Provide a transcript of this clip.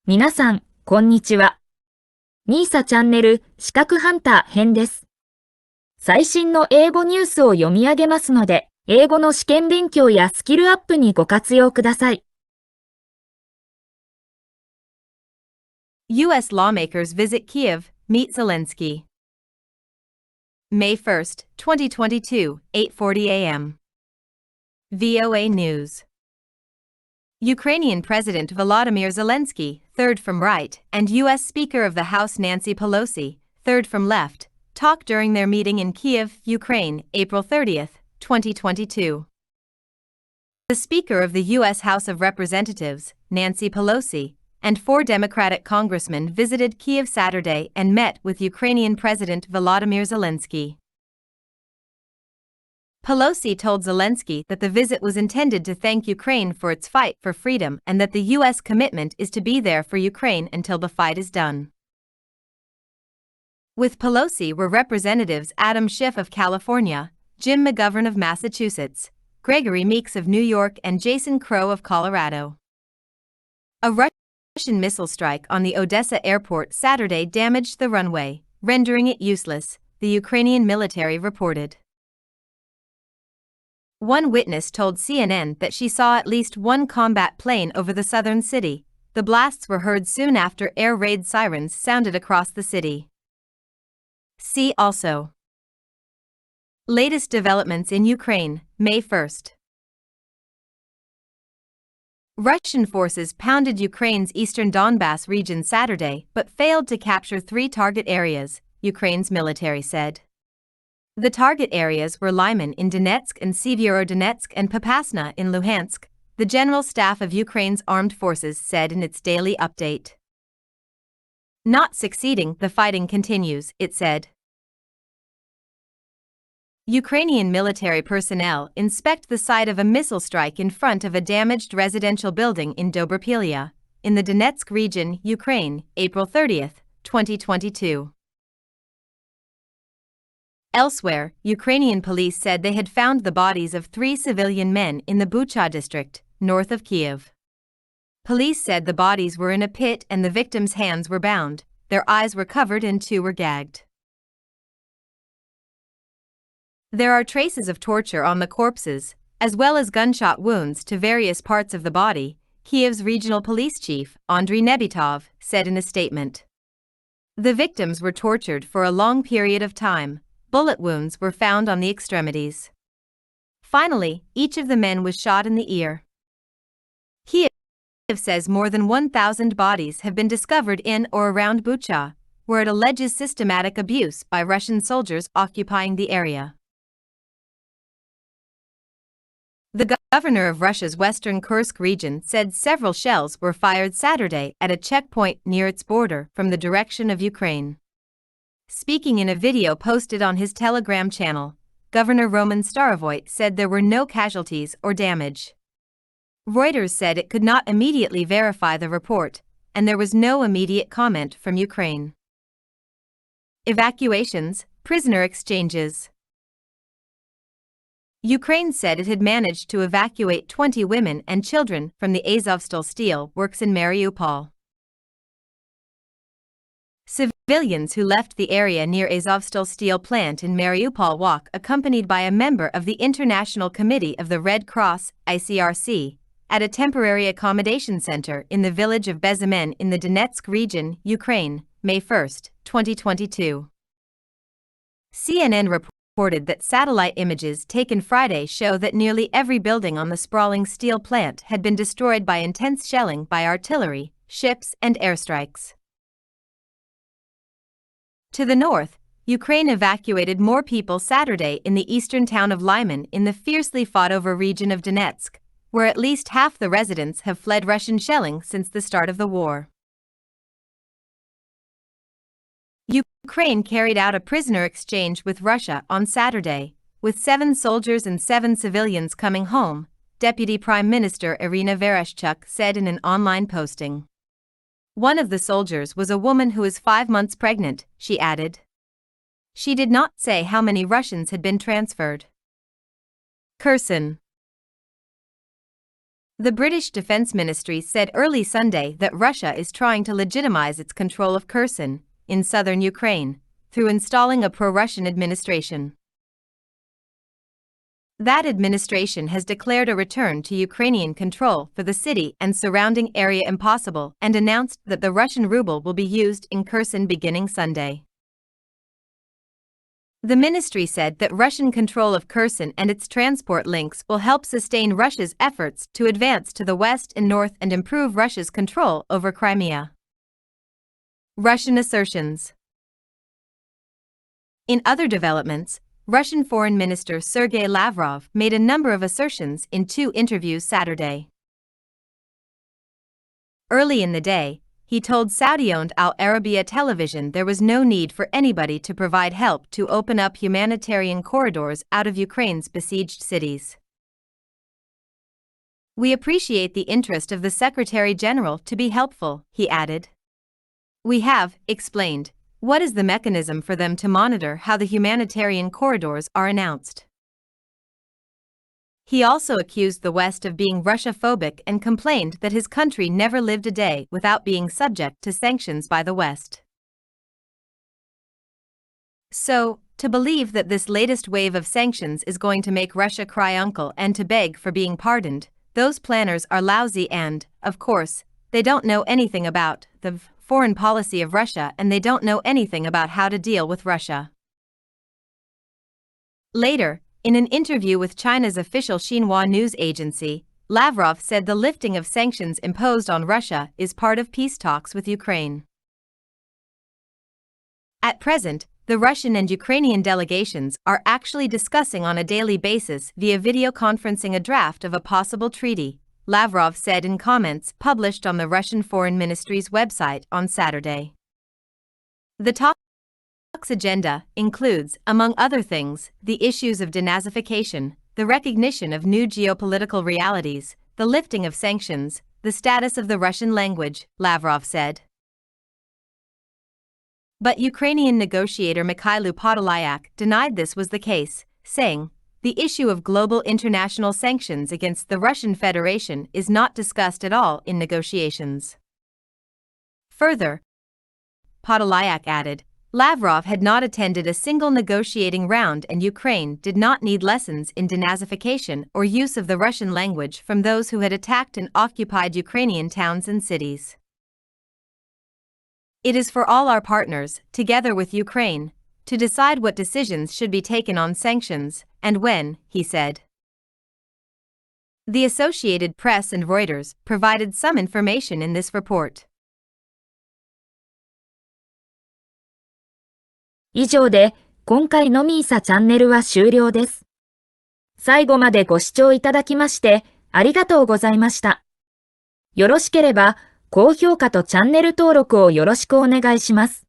皆さん、こんにちは。みーさチャンネル資格ハンター編です。最新の英語ニュースを読み上げますので、英語の試験勉強やスキルアップにご活用ください。U.S. lawmakers visit Kyiv, meet Zelenskyy. May 1st, 2022, 8:40 a.m. VOA News. Ukrainian President Volodymyr Zelenskyy, third from right, and U.S. Speaker of the House Nancy Pelosi, third from left, talk during their meeting in Kyiv, Ukraine, April 30, 2022. The Speaker of the U.S. House of Representatives, Nancy Pelosi, and 4 Democratic congressmen visited Kyiv Saturday and met with Ukrainian President Volodymyr Zelenskyy. Pelosi told Zelenskyy that the visit was intended to thank Ukraine for its fight for freedom and that the U.S. commitment is to be there for Ukraine until the fight is done. With Pelosi were Representatives Adam Schiff of California, Jim McGovern of Massachusetts, Gregory Meeks of New York, and Jason Crow of Colorado. A Russian missile strike on the Odessa airport Saturday damaged the runway, rendering it useless, the Ukrainian military reported. One witness told CNN that she saw at least one combat plane over the southern city. The blasts were heard soon after air raid sirens sounded across the city. See also: Latest developments in Ukraine, May 1st. Russian forces pounded Ukraine's eastern Donbass region Saturday but failed to capture 3 target areas, Ukraine's military said. The target areas were Lyman in Donetsk and Severodonetsk and Popasna in Luhansk, the General Staff of Ukraine's Armed Forces said in its daily update. Not succeeding, the fighting continues, it said. Ukrainian military personnel inspect the site of a missile strike in front of a damaged residential building in Dobropilya, in the Donetsk region, Ukraine, April 30, 2022. Elsewhere, Ukrainian police said they had found the bodies of 3 civilian men in the Bucha district, north of Kyiv. Police said the bodies were in a pit and the victims' hands were bound, their eyes were covered and 2 were gagged. There are traces of torture on the corpses, as well as gunshot wounds to various parts of the body, Kyiv's regional police chief, Andriy Nebitov, said in a statement. The victims were tortured for a long period of time. Bullet wounds were found on the extremities. Finally, each of the men was shot in the ear. Kyiv says more than 1,000 bodies have been discovered in or around Bucha, where it alleges systematic abuse by Russian soldiers occupying the area. The governor of Russia's western Kursk region said several shells were fired Saturday at a checkpoint near its border from the direction of Ukraine. Speaking in a video posted on his Telegram channel, Governor Roman Starovoyt said there were no casualties or damage. Reuters said it could not immediately verify the report, and there was no immediate comment from Ukraine. Evacuations, prisoner exchanges. Ukraine said it had managed to evacuate 20 women and children from the Azovstal steel works in Mariupol. Civilians who left the area near Azovstal steel plant in Mariupol walk accompanied by a member of the International Committee of the Red Cross, ICRC, at a temporary accommodation center in the village of Bezemen in the Donetsk region, Ukraine, May 1, 2022. CNN reported that satellite images taken Friday show that nearly every building on the sprawling steel plant had been destroyed by intense shelling by artillery, ships, and airstrikes. To the north, Ukraine evacuated more people Saturday in the eastern town of Lyman in the fiercely fought-over region of Donetsk, where at least half the residents have fled Russian shelling since the start of the war. Ukraine carried out a prisoner exchange with Russia on Saturday, with 7 soldiers and 7 civilians coming home, Deputy Prime Minister Irina Vereshchuk said in an online posting. One of the soldiers was a woman who is 5 months pregnant, she added. She did not say how many Russians had been transferred. Kherson. The British Defense Ministry said early Sunday that Russia is trying to legitimize its control of Kherson, in southern Ukraine, through installing a pro-Russian administration. That administration has declared a return to Ukrainian control for the city and surrounding area impossible and announced that the Russian ruble will be used in Kherson beginning Sunday. The ministry said that Russian control of Kherson and its transport links will help sustain Russia's efforts to advance to the west and north and improve Russia's control over Crimea. Russian assertions. In other developments, Russian Foreign Minister Sergei Lavrov made a number of assertions in 2 interviews Saturday. Early in the day, he told Saudi-owned Al Arabiya television there was no need for anybody to provide help to open up humanitarian corridors out of Ukraine's besieged cities. We appreciate the interest of the Secretary General to be helpful, he added. We have explained what is the mechanism for them to monitor how the humanitarian corridors are announced. He also accused the West of being Russia-phobic and complained that his country never lived a day without being subject to sanctions by the West. So, to believe that this latest wave of sanctions is going to make Russia cry uncle and to beg for being pardoned, those planners are lousy and, of course, they don't know anything about the foreign policy of Russia and they don't know anything about how to deal with Russia. Later, in an interview with China's official Xinhua news agency, Lavrov said the lifting of sanctions imposed on Russia is part of peace talks with Ukraine. At present, the Russian and Ukrainian delegations are actually discussing on a daily basis via video conferencing a draft of a possible treaty, Lavrov said in comments published on the Russian Foreign Ministry's website on Saturday. The talks agenda includes, among other things, the issues of denazification, the recognition of new geopolitical realities, the lifting of sanctions, the status of the Russian language, Lavrov said. But Ukrainian negotiator Mikhailo Podolyak denied this was the case, saying, "The issue of global international sanctions against the Russian Federation is not discussed at all in negotiations." Further, Podolyak added, Lavrov had not attended a single negotiating round and Ukraine did not need lessons in denazification or use of the Russian language from those who had attacked and occupied Ukrainian towns and cities. It is for all our partners, together with Ukraine, to decide what decisions should be taken on sanctions, and when, he said. The Associated Press and Reuters provided some information in this report. 以上で、今回のミーサチャンネルは終了です。最後までご視聴いただきまして、ありがとうございました。よろしければ、高評価とチャンネル登録をよろしくお願いします。